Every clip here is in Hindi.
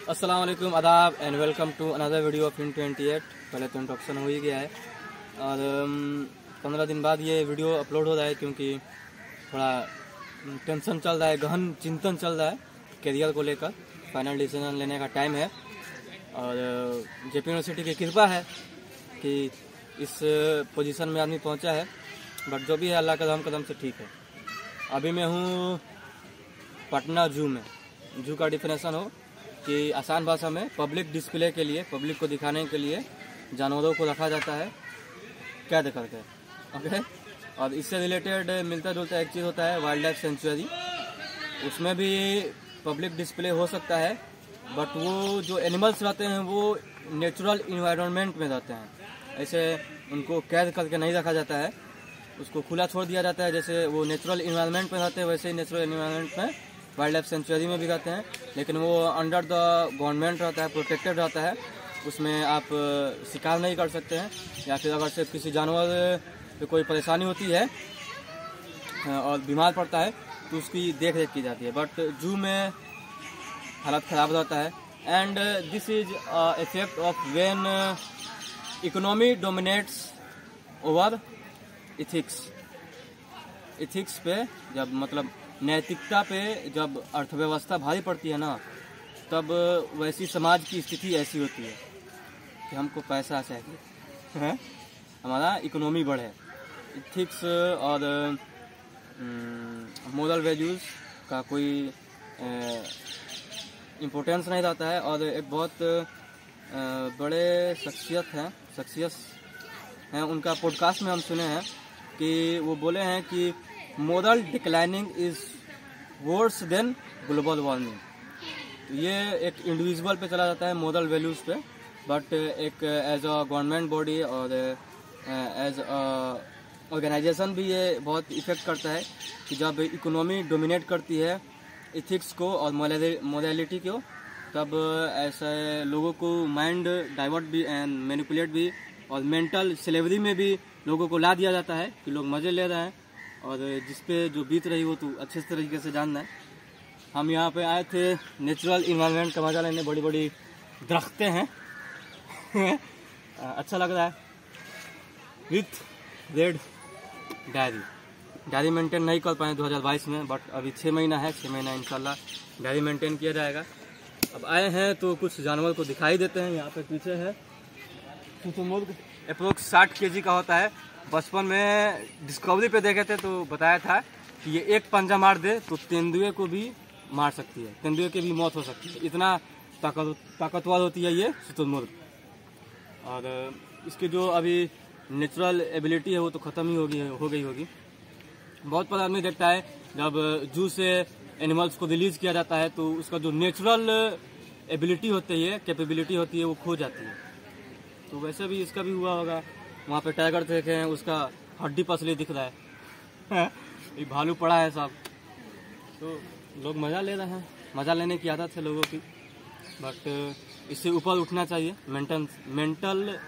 अस्सलाम वालेकुम, आदाब and welcome to another video of in 28। पहले तो इंट्रोडक्शन हो ही गया है और 15 दिन बाद ये वीडियो अपलोड हो रहा है क्योंकि थोड़ा टेंशन चल रहा है, गहन चिंतन चल रहा है करियर को लेकर। फाइनल डिसीजन लेने का टाइम है और जेपी यूनिवर्सिटी की कृपा है कि इस पोजीशन में आदमी पहुंचा है। बट जो भी है अल्लाह कदम कदम से ठीक है। अभी मैं हूँ पटना जू में। जू का डिफिनेशन हो कि आसान भाषा में पब्लिक डिस्प्ले के लिए, पब्लिक को दिखाने के लिए जानवरों को रखा जाता है कैद करके। ओके, और इससे रिलेटेड मिलता जुलता एक चीज़ होता है वाइल्ड लाइफ सेंचुरी। उसमें भी पब्लिक डिस्प्ले हो सकता है, बट वो जो एनिमल्स रहते हैं वो नेचुरल इन्वायरमेंट में रहते हैं। ऐसे उनको कैद करके नहीं रखा जाता है, उसको खुला छोड़ दिया जाता है। जैसे वो नेचुरल इन्वायरमेंट में रहते हैं वैसे ही नेचुरल इन्वायरमेंट में वाइल्ड लाइफ सेंचुरी में भी रहते हैं, लेकिन वो अंडर द गवर्नमेंट रहता है, प्रोटेक्टेड रहता है। उसमें आप शिकार नहीं कर सकते हैं, या फिर अगर से किसी जानवर पे कोई परेशानी होती है और बीमार पड़ता है तो उसकी देख रेख की जाती है। बट जू में हालत ख़राब रहता है। And this is effect of when economy dominates over ethics. Ethics पे जब मतलब नैतिकता पे जब अर्थव्यवस्था भारी पड़ती है ना, तब वैसी समाज की स्थिति ऐसी होती है कि हमको पैसा चाहिए, हमारा इकोनॉमी बढ़े। इथिक्स और मोरल वैल्यूज़ का कोई इम्पोर्टेंस नहीं रहता है। और एक बहुत बड़े शख्सियत हैं, उनका पॉडकास्ट में हम सुने हैं कि वो बोले हैं कि moral declining is worse than global warming. तो ये एक इंडिविजुअल पे चला जाता है, मोरल वैल्यूज़ पे, बट एक एज अ गवर्नमेंट बॉडी और एज अ ऑर्गेनाइजेशन भी ये बहुत इफेक्ट करता है कि जब इकोनॉमी डोमिनेट करती है इथिक्स को और मोरालिटी को, तब ऐसे लोगों को माइंड डाइवर्ट भी एंड मैनिपुलेट भी और मेंटल स्लेवरी में भी लोगों को ला दिया जाता है कि लोग मज़े ले रहे हैं और जिस पे जो बीत रही हो तो अच्छे तरीके से जानना है। हम यहाँ पे आए थे नेचुरल इन्वायरमेंट का मजा लेने। बड़ी बड़ी दरख्तें हैं अच्छा लग रहा है। विथ रेड डायरी मेंटेन नहीं कर पाए 2022 में, बट अभी 6 महीना है, 6 महीना इंशाल्लाह डायरी मेंटेन किया जाएगा। अब आए हैं तो कुछ जानवर को दिखाई देते हैं। यहाँ पे पीछे है शुतुरमुर्ग, अप्रोक्स 60 kg का होता है। बचपन में डिस्कवरी पे देखे थे तो बताया था कि ये एक पंजा मार दे तो तेंदुए को भी मार सकती है, तेंदुए की भी मौत हो सकती है। इतना ताकतवर होती है ये शुतुरमुर्ग। और इसकी जो अभी नेचुरल एबिलिटी है वो तो ख़त्म ही हो गई होगी। बहुत बड़ा आदमी देखता है जब जू से एनिमल्स को रिलीज किया जाता है तो उसका जो नेचुरल एबिलिटी होती है, कैपेबिलिटी होती है, वो खो जाती है। तो वैसे भी इसका भी हुआ होगा। वहाँ पे टाइगर देखे हैं, उसका हड्डी पसली दिख रहा है ये भालू पड़ा है सब। तो लोग मज़ा ले रहे हैं, मज़ा लेने की आदत है लोगों की, बट इससे ऊपर उठना चाहिए। मेंटल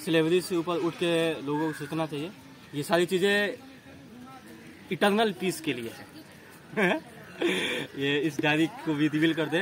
स्लेवरी से ऊपर उठ के लोगों को सोचना चाहिए। ये सारी चीज़ें इटर्नल पीस के लिए है ये इस डायरी को भी रिवील कर दे।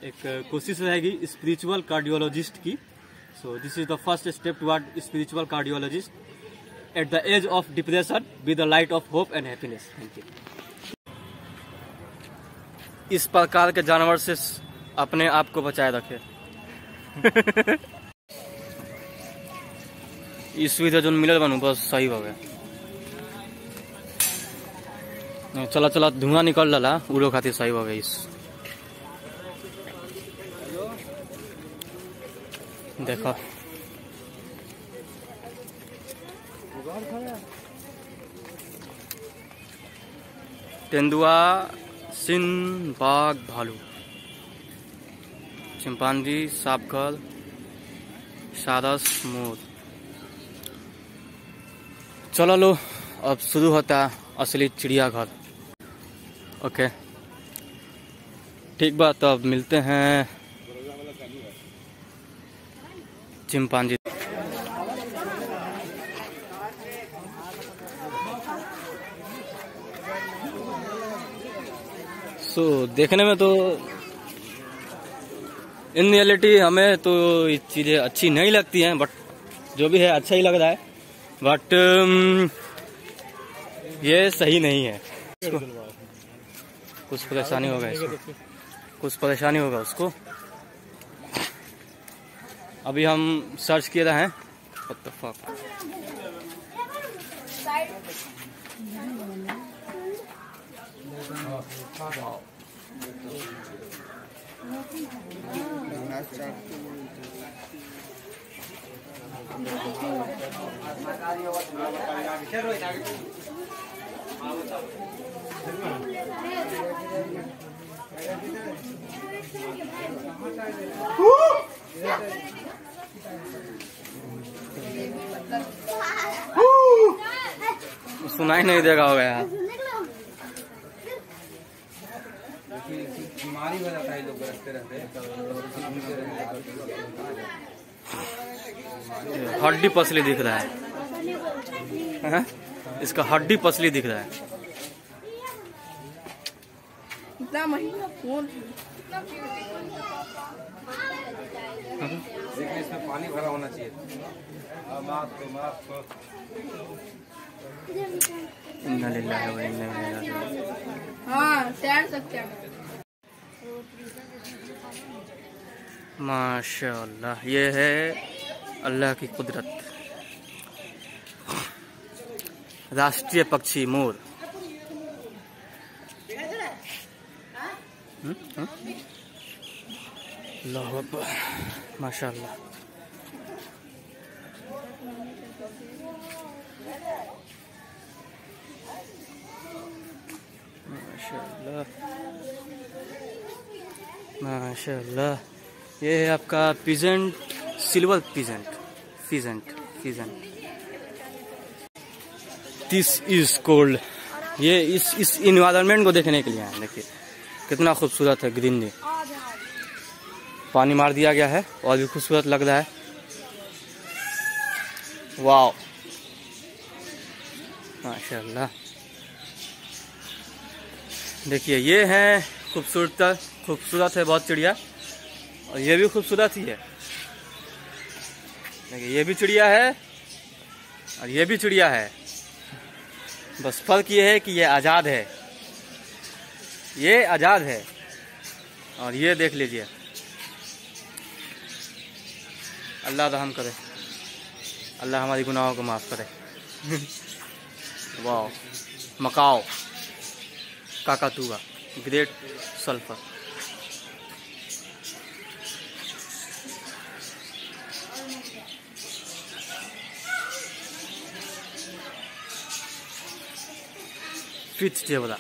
एक कोशिश रहेगी स्पिरिचुअल कार्डियोलॉजिस्ट की। So this is the first step toward spiritual cardiologist at the age of depression with the light of hope and happiness. Thank you. इस प्रकार के जानवर से अपने आप को बचाए रखे। इस सुविधा जो मिलल बनू बस सही हो गया। चला चला धुआं निकल रहा उड़ो खातिर सही हो गया। इस देखो तेंदुआ, सिंह, बाघ, भालू, चिंपांजी, सांपघर, सारस, मोर। चलो लो अब शुरू होता असली चिड़ियाघर। ओके ठीक बात, अब मिलते हैं चिंपांजी। देखने में तो इन रियलिटी हमें तो ये चीज़ें अच्छी नहीं लगती हैं, बट जो भी है अच्छा ही लग रहा है, बट ये सही नहीं है। कुछ परेशानी होगा इसको, कुछ परेशानी होगा उसको। अभी हम सर्च किए रहे हैं। What the fuck? सुनाई नहीं देगा होगा यार। हड्डी पसली दिख रहा है, इसका हड्डी पसली दिख रहा है। इतना महंगा फोन इसमें पानी भरा होना चाहिए। इन्ना लिल्लाहि व इन्ना इलैहि राजिऊन। हाँ तैर सकते हैं। माशाअल्लाह, ये है अल्लाह की कुदरत। राष्ट्रीय पक्षी मोर। अल्लाहु अकबर, माशाअल्लाह। माशाअल्लाह माशाअल्लाह। ये है आपका peasant, silver peasant, peasant. This is cold. ये इस इन्वायरमेंट को देखने के लिए है। देखिए कितना खूबसूरत है, ग्रीनरी। पानी मार दिया गया है और भी खूबसूरत लग रहा है। वाह माशाअल्लाह। देखिए ये है खूबसूरत है बहुत चिड़िया, और ये भी खूबसूरत ही है। देखिए ये भी चिड़िया है और ये भी चिड़िया है, बस फर्क ये है कि ये आज़ाद है, ये आज़ाद है। और ये देख लीजिए, अल्लाह रहम करे, अल्लाह हमारी गुनाहों को माफ़ करे। वाह, मकाओ काकातुआ, ग्रेट सल्फर। Finch zebra.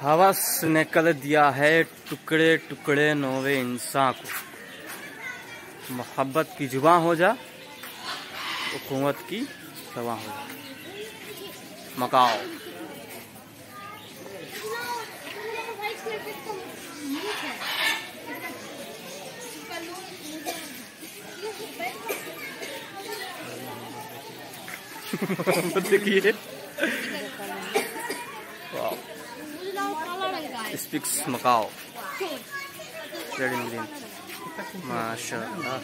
हवस ने कर दिया है टुकड़े टुकड़े नौवे इंसान को। मोहब्बत की जुबां हो जा, हुकूमत की दवा हो जा। मकाओ। देखिए speaks macaw, red and green. माशाअल्लाह।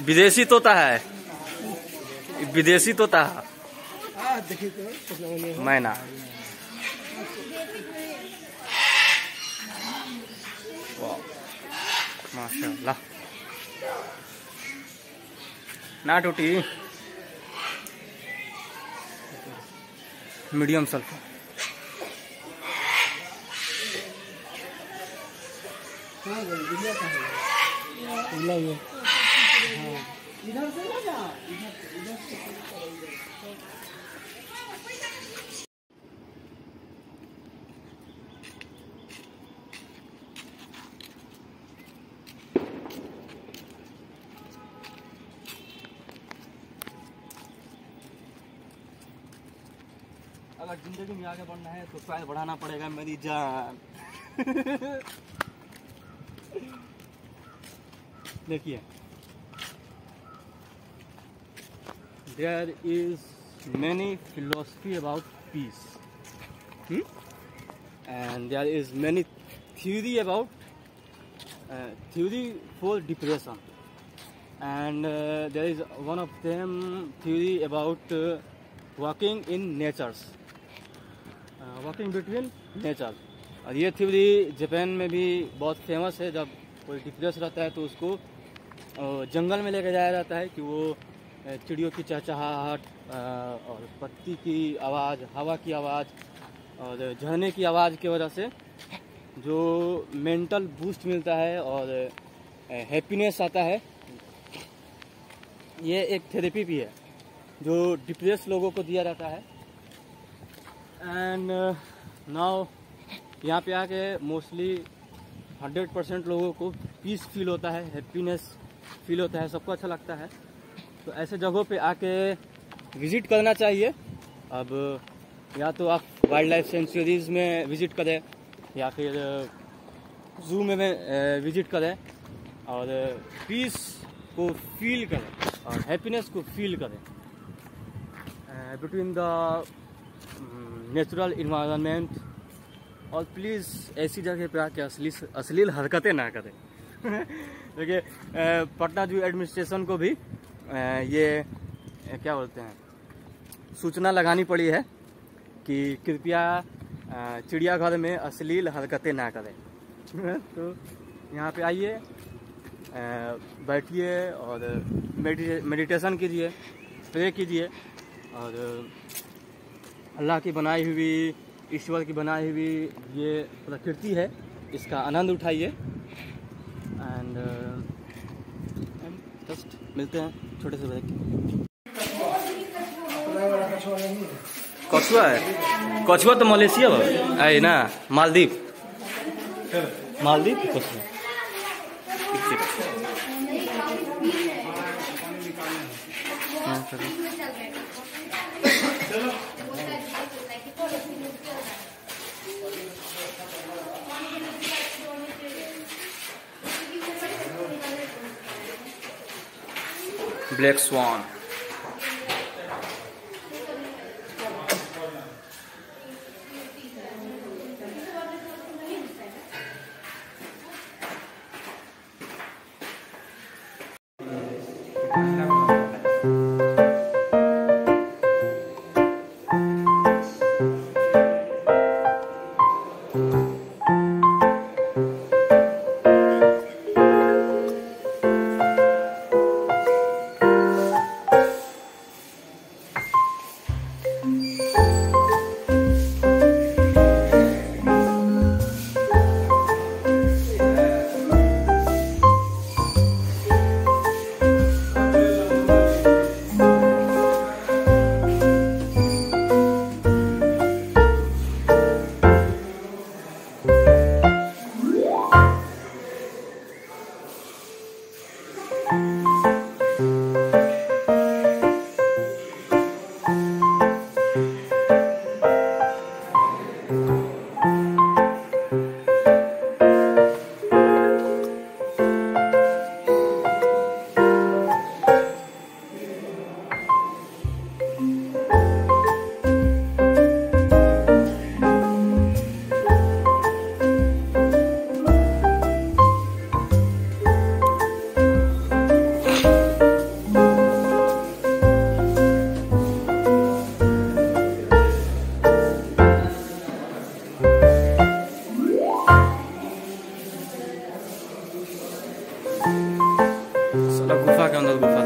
विदेशी तोता है, विदेशी तोता है, मैना। वाह माशाअल्लाह। ना टूटी, मीडियम सल्फर। अगर जिंदगी में आगे बढ़ना है तो पैर बढ़ाना पड़ेगा मेरी जान। देखिए, there is many philosophy about peace, and there is many theory about theory for depression, and there is one of them theory about walking in natures, walking between nature। और ये थ्योरी जापान में भी बहुत फेमस है। जब कोई डिप्रेस रहता है तो उसको जंगल में लेकर जाया जाता है कि वो चिड़ियों की चहचहाहट और पत्ती की आवाज़, हवा की आवाज़ और झरने की आवाज़ की वजह से जो मेंटल बूस्ट मिलता है और हैप्पीनेस आता है, ये एक थेरेपी भी है जो डिप्रेस लोगों को दिया जाता है। एंड नाउ यहाँ पे आके मोस्टली 100% लोगों को पीस फील होता है, हैप्पीनेस फील होता है, सबको अच्छा लगता है। तो ऐसे जगहों पे आके विज़िट करना चाहिए। अब या तो आप वाइल्ड लाइफ सेंचुरीज़ में विज़िट करें या फिर ज़ू में विज़िट करें और पीस को फील करें और हैप्पीनेस को फील करें बिटवीन द नेचुरल इन्वायरमेंट। और प्लीज़ ऐसी जगह पे आके अश्लील हरकतें ना करें। देखिए, पटना जू एडमिनिस्ट्रेशन को भी ये क्या बोलते हैं, सूचना लगानी पड़ी है कि कृपया चिड़ियाघर में अश्लील हरकतें ना करें। तो यहाँ पे आइए, बैठिए और मेडिटेशन कीजिए, प्रे कीजिए और अल्लाह की बनाई हुई, ईश्वर की बनाई हुई ये प्रकृति है, इसका आनंद उठाइए। एंड जस्ट मिलते हैं छोटे से ब्रेक। कछुआ है, कछुआ तो मलेशिया है ना, मालदीव की कछुआ। Black swan. गुफा के अंदर गुफा।